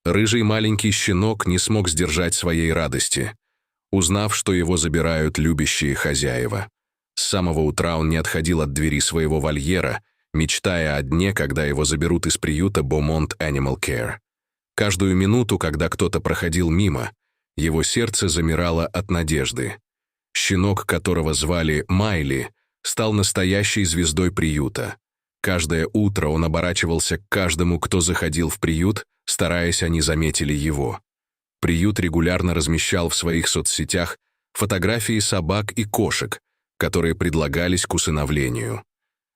Рыжий маленький щенок не смог сдержать своей радости, узнав, что его забирают любящие хозяева. С самого утра он не отходил от двери своего вольера, мечтая о дне, когда его заберут из приюта Beaumont Animal Care. Каждую минуту, когда кто-то проходил мимо, его сердце замирало от надежды. Щенок, которого звали Майли, стал настоящей звездой приюта. Каждое утро он оборачивался к каждому, кто заходил в приют, стараясь, они заметили его. Приют регулярно размещал в своих соцсетях фотографии собак и кошек, которые предлагались к усыновлению.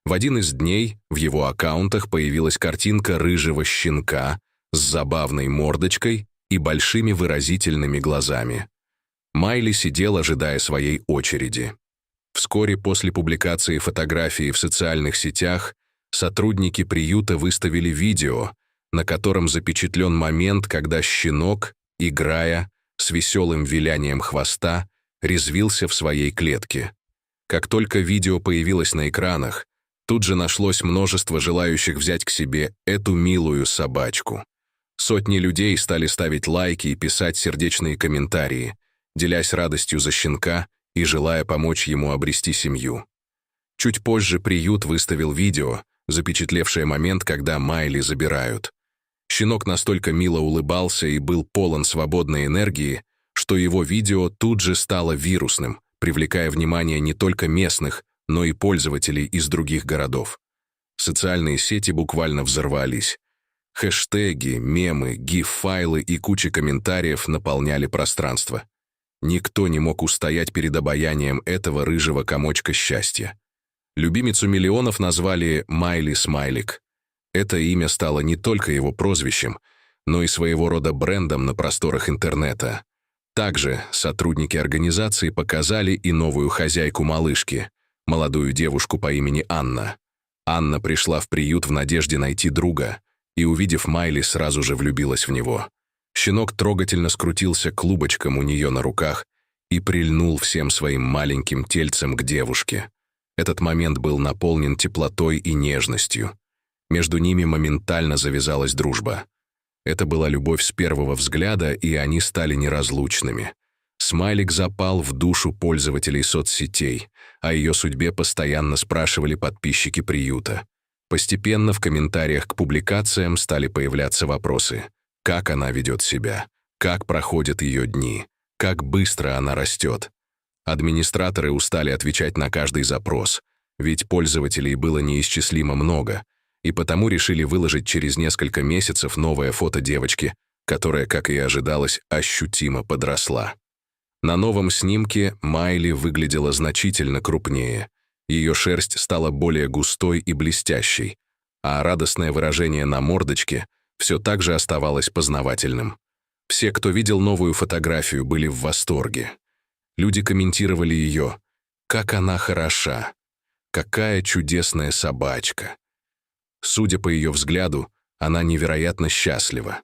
В один из дней в его аккаунтах появилась картинка рыжего щенка с забавной мордочкой и большими выразительными глазами. Майли сидел, ожидая своей очереди. Вскоре после публикации фотографии в социальных сетях сотрудники приюта выставили видео, на котором запечатлен момент, когда щенок, играя, с веселым вилянием хвоста, резвился в своей клетке. Как только видео появилось на экранах, тут же нашлось множество желающих взять к себе эту милую собачку. Сотни людей стали ставить лайки и писать сердечные комментарии, делясь радостью за щенка и желая помочь ему обрести семью. Чуть позже приют выставил видео, запечатлевшее момент, когда Майли забирают. Щенок настолько мило улыбался и был полон свободной энергии, что его видео тут же стало вирусным, привлекая внимание не только местных, но и пользователей из других городов. Социальные сети буквально взорвались. Хэштеги, мемы, гиф-файлы и куча комментариев наполняли пространство. Никто не мог устоять перед обаянием этого рыжего комочка счастья. Любимицу миллионов назвали Майли Смайлик. Это имя стало не только его прозвищем, но и своего рода брендом на просторах интернета. Также сотрудники организации показали и новую хозяйку малышки, молодую девушку по имени Анна. Анна пришла в приют в надежде найти друга и, увидев Майли, сразу же влюбилась в него. Щенок трогательно скрутился клубочком у нее на руках и прильнул всем своим маленьким тельцем к девушке. Этот момент был наполнен теплотой и нежностью. Между ними моментально завязалась дружба. Это была любовь с первого взгляда, и они стали неразлучными. Смайлик запал в душу пользователей соцсетей, о ее судьбе постоянно спрашивали подписчики приюта. Постепенно в комментариях к публикациям стали появляться вопросы: как она ведет себя, как проходят ее дни, как быстро она растет. Администраторы устали отвечать на каждый запрос, ведь пользователей было неисчислимо много, и потому решили выложить через несколько месяцев новое фото девочки, которая, как и ожидалось, ощутимо подросла. На новом снимке Майли выглядела значительно крупнее, ее шерсть стала более густой и блестящей, а радостное выражение на мордочке все так же оставалось познавательным. Все, кто видел новую фотографию, были в восторге. Люди комментировали ее: «Как она хороша! Какая чудесная собачка!» Судя по ее взгляду, она невероятно счастлива.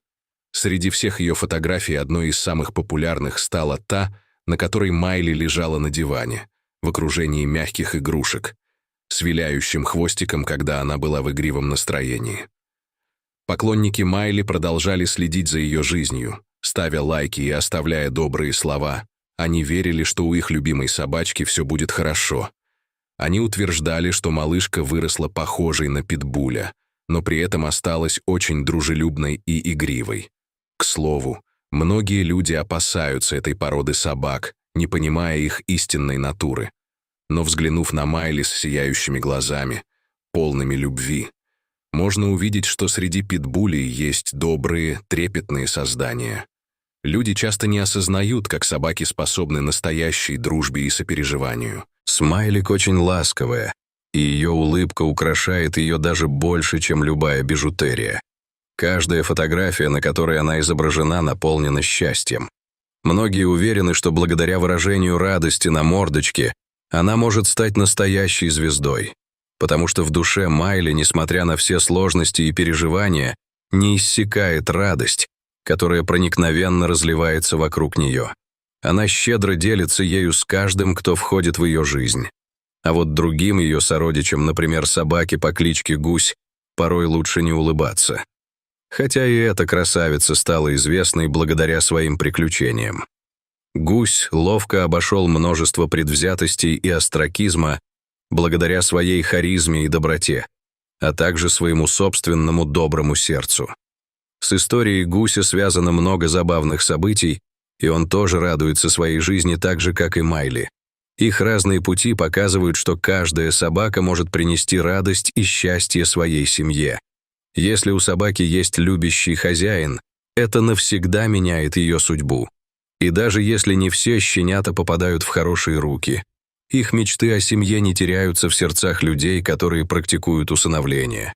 Среди всех ее фотографий одной из самых популярных стала та, на которой Майли лежала на диване, в окружении мягких игрушек, с виляющим хвостиком, когда она была в игривом настроении. Поклонники Майли продолжали следить за ее жизнью, ставя лайки и оставляя добрые слова. Они верили, что у их любимой собачки все будет хорошо. Они утверждали, что малышка выросла похожей на питбуля, но при этом осталась очень дружелюбной и игривой. К слову, многие люди опасаются этой породы собак, не понимая их истинной натуры. Но взглянув на Майли с сияющими глазами, полными любви, можно увидеть, что среди питбулей есть добрые, трепетные создания. Люди часто не осознают, как собаки способны настоящей дружбе и сопереживанию. Смайлик очень ласковая, и ее улыбка украшает ее даже больше, чем любая бижутерия. Каждая фотография, на которой она изображена, наполнена счастьем. Многие уверены, что благодаря выражению радости на мордочке она может стать настоящей звездой, потому что в душе Майли, несмотря на все сложности и переживания, не иссякает радость, которая проникновенно разливается вокруг нее. Она щедро делится ею с каждым, кто входит в ее жизнь. А вот другим ее сородичам, например, собаке по кличке Гусь, порой лучше не улыбаться. хотя и эта красавица стала известной благодаря своим приключениям. Гусь ловко обошел множество предвзятостей и остракизма благодаря своей харизме и доброте, а также своему собственному доброму сердцу. С историей гуся связано много забавных событий, и он тоже радуется своей жизни так же, как и Майли. Их разные пути показывают, что каждая собака может принести радость и счастье своей семье. Если у собаки есть любящий хозяин, это навсегда меняет ее судьбу. И даже если не все щенята попадают в хорошие руки, их мечты о семье не теряются в сердцах людей, которые практикуют усыновление.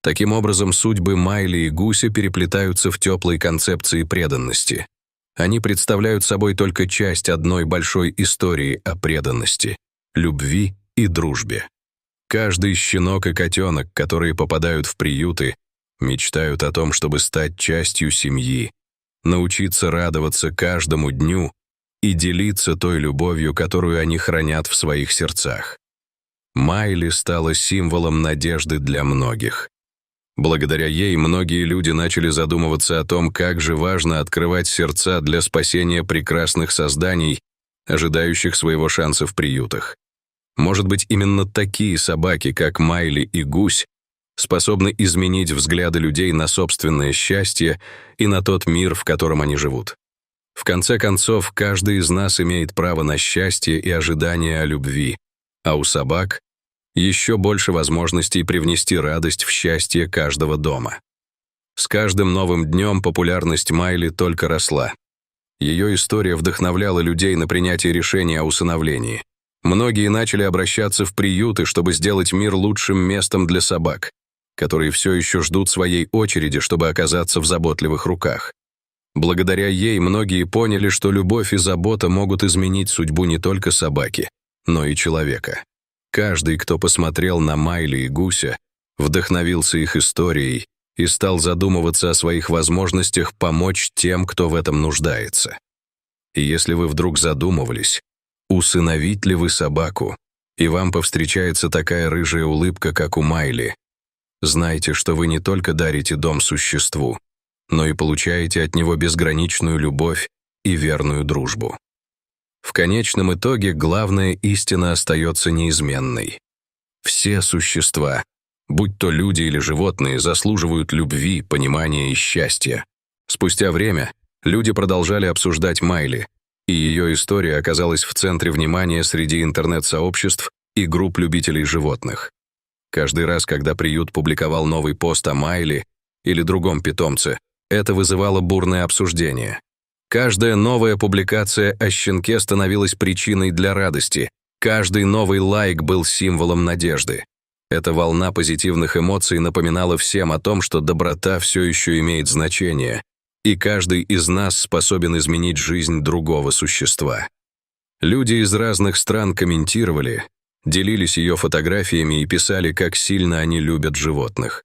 Таким образом, судьбы Майли и гуся переплетаются в теплой концепции преданности. Они представляют собой только часть одной большой истории о преданности, любви и дружбе. Каждый щенок и котенок, которые попадают в приюты, мечтают о том, чтобы стать частью семьи, научиться радоваться каждому дню и делиться той любовью, которую они хранят в своих сердцах. Майли стала символом надежды для многих. Благодаря ей многие люди начали задумываться о том, как же важно открывать сердца для спасения прекрасных созданий, ожидающих своего шанса в приютах. Может быть, именно такие собаки, как Майли и гусь, способны изменить взгляды людей на собственное счастье и на тот мир, в котором они живут. В конце концов, каждый из нас имеет право на счастье и ожидание о любви, а у собак еще больше возможностей привнести радость в счастье каждого дома. С каждым новым днем популярность Майли только росла. Ее история вдохновляла людей на принятие решения о усыновлении. Многие начали обращаться в приюты, чтобы сделать мир лучшим местом для собак, которые все еще ждут своей очереди, чтобы оказаться в заботливых руках. Благодаря ей многие поняли, что любовь и забота могут изменить судьбу не только собаки, но и человека. Каждый, кто посмотрел на Майли и гуся, вдохновился их историей и стал задумываться о своих возможностях помочь тем, кто в этом нуждается. И если вы вдруг задумывались, усыновить ли вы собаку, и вам повстречается такая рыжая улыбка, как у Майли, знайте, что вы не только дарите дом существу, но и получаете от него безграничную любовь и верную дружбу. В конечном итоге главная истина остается неизменной. Все существа, будь то люди или животные, заслуживают любви, понимания и счастья. Спустя время люди продолжали обсуждать Майли, и ее история оказалась в центре внимания среди интернет-сообществ и групп любителей животных. Каждый раз, когда приют публиковал новый пост о Майли или другом питомце, это вызывало бурное обсуждение. Каждая новая публикация о щенке становилась причиной для радости. Каждый новый лайк был символом надежды. Эта волна позитивных эмоций напоминала всем о том, что доброта все еще имеет значение, и каждый из нас способен изменить жизнь другого существа. Люди из разных стран комментировали, делились ее фотографиями и писали, как сильно они любят животных.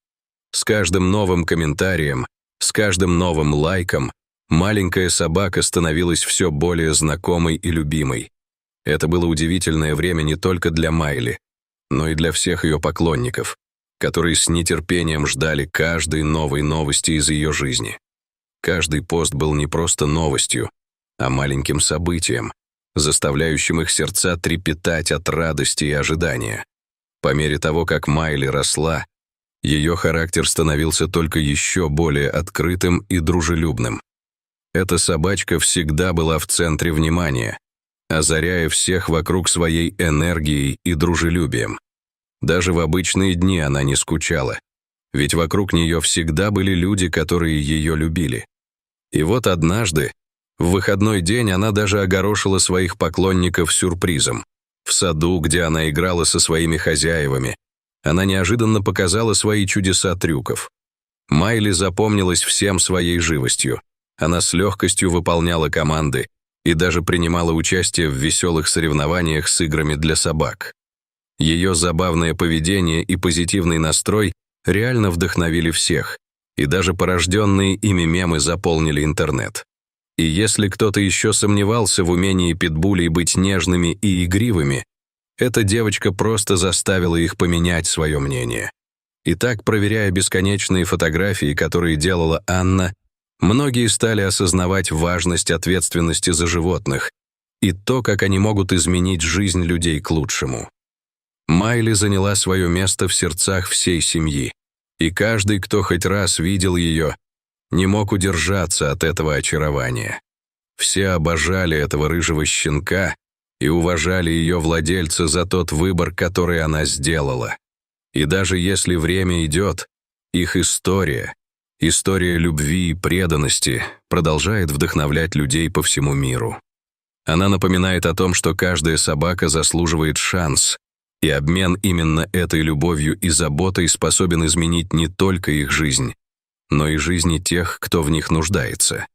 С каждым новым комментарием, с каждым новым лайком маленькая собака становилась все более знакомой и любимой. Это было удивительное время не только для Майли, но и для всех ее поклонников, которые с нетерпением ждали каждой новой новости из ее жизни. Каждый пост был не просто новостью, а маленьким событием, заставляющим их сердца трепетать от радости и ожидания. По мере того, как Майли росла, ее характер становился только еще более открытым и дружелюбным. Эта собачка всегда была в центре внимания, озаряя всех вокруг своей энергией и дружелюбием. Даже в обычные дни она не скучала, ведь вокруг нее всегда были люди, которые ее любили. И вот однажды, в выходной день, она даже огорошила своих поклонников сюрпризом. В саду, где она играла со своими хозяевами, она неожиданно показала свои чудеса трюков. Майли запомнилась всем своей живостью. Она с легкостью выполняла команды и даже принимала участие в веселых соревнованиях с играми для собак. Ее забавное поведение и позитивный настрой реально вдохновили всех, и даже порожденные ими мемы заполнили интернет. И если кто-то еще сомневался в умении питбулей быть нежными и игривыми, эта девочка просто заставила их поменять свое мнение. И так, проверяя бесконечные фотографии, которые делала Анна, многие стали осознавать важность ответственности за животных и то, как они могут изменить жизнь людей к лучшему. Майли заняла свое место в сердцах всей семьи, и каждый, кто хоть раз видел ее, не мог удержаться от этого очарования. Все обожали этого рыжего щенка и уважали ее владельца за тот выбор, который она сделала. И даже если время идет, их история любви и преданности продолжает вдохновлять людей по всему миру. Она напоминает о том, что каждая собака заслуживает шанс, и обмен именно этой любовью и заботой способен изменить не только их жизнь, но и жизни тех, кто в них нуждается.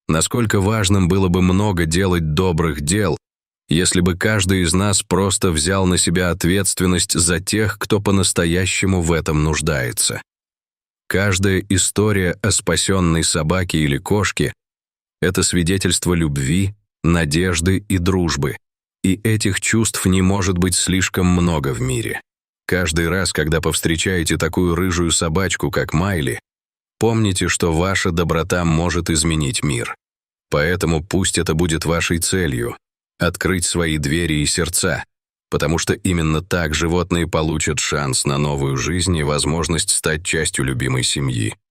Насколько важным было бы много делать добрых дел, если бы каждый из нас просто взял на себя ответственность за тех, кто по-настоящему в этом нуждается. Каждая история о спасенной собаке или кошке — это свидетельство любви, надежды и дружбы, и этих чувств не может быть слишком много в мире. Каждый раз, когда повстречаете такую рыжую собачку, как Майли, помните, что ваша доброта может изменить мир. Поэтому пусть это будет вашей целью — открыть свои двери и сердца, потому что именно так животные получат шанс на новую жизнь и возможность стать частью любимой семьи.